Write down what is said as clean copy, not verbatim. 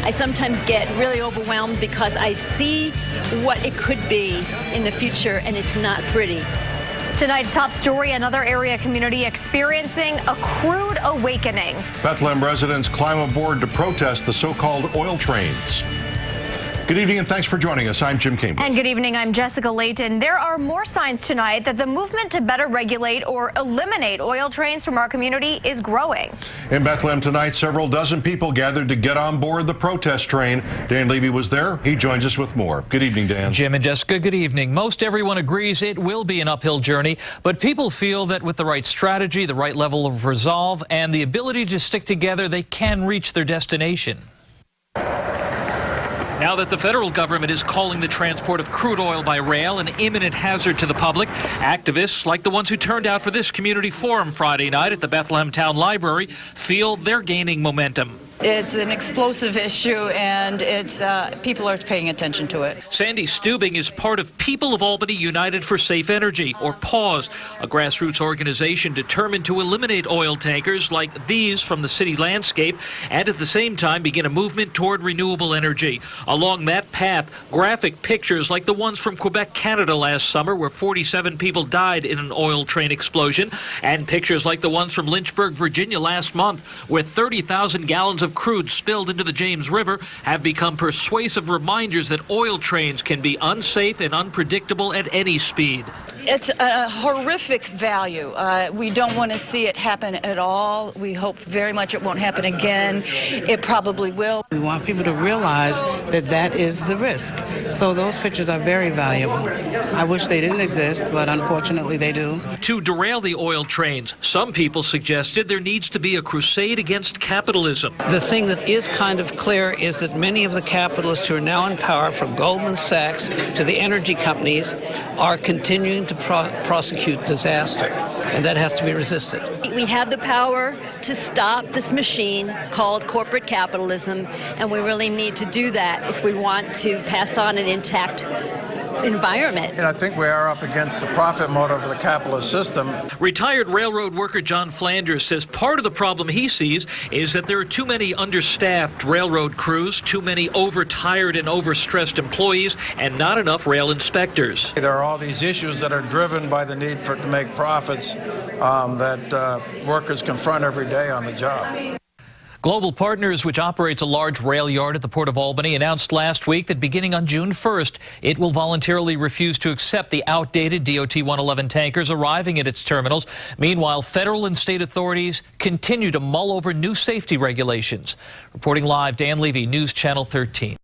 I sometimes get really overwhelmed because I see what it could be in the future, and it's not pretty. Tonight's top story, another area community experiencing a crude awakening. Bethlehem residents climb aboard to protest the so-called oil trains. Good evening and thanks for joining us. I'm Jim Cambridge. And good evening, I'm Jessica Layton. There are more signs tonight that the movement to better regulate or eliminate oil trains from our community is growing. In Bethlehem tonight, several dozen people gathered to get on board the protest train. Dan Levy was there. He joins us with more. Good evening, Dan. Jim and Jessica, good evening. Most everyone agrees it will be an uphill journey, but people feel that with the right strategy, the right level of resolve, and the ability to stick together, they can reach their destination. Now that the federal government is calling the transport of crude oil by rail an imminent hazard to the public, activists like the ones who turned out for this community forum Friday night at the Bethlehem Town Library feel they're gaining momentum. It's an explosive issue, and it's people are paying attention to it. Sandy Stubing is part of People of Albany United for Safe Energy, or PAWS, a grassroots organization determined to eliminate oil tankers like these from the city landscape and at the same time begin a movement toward renewable energy. Along that path, graphic pictures like the ones from Quebec, Canada last summer, where 47 people died in an oil train explosion, and pictures like the ones from Lynchburg, Virginia last month, where 30,000 gallons of crude spilled into the James River, have become persuasive reminders that oil trains can be unsafe and unpredictable at any speed. It's a horrific value. We don't want to see it happen at all. We hope very much it won't happen again. It probably will. We want people to realize that that is the risk. So those pictures are very valuable. I wish they didn't exist, but unfortunately they do. To derail the oil trains, some people suggested there needs to be a crusade against capitalism. The thing that is kind of clear is that many of the capitalists who are now in power, from Goldman Sachs to the energy companies, are continuing to prosecute disaster, and that has to be resisted. We have the power to stop this machine called corporate capitalism, and we really need to do that if we want to pass on an intact environment. And I think we are up against the profit motive of the capitalist system. Retired railroad worker John Flanders says part of the problem he sees is that there are too many understaffed railroad crews, too many overtired and overstressed employees, and not enough rail inspectors. There are all these issues that are driven by the need to make profits that workers confront every day on the job. Global Partners, which operates a large rail yard at the Port of Albany, announced last week that beginning on June 1st, it will voluntarily refuse to accept the outdated DOT 111 tankers arriving at its terminals. Meanwhile, federal and state authorities continue to mull over new safety regulations. Reporting live, Dan Levy, News Channel 13.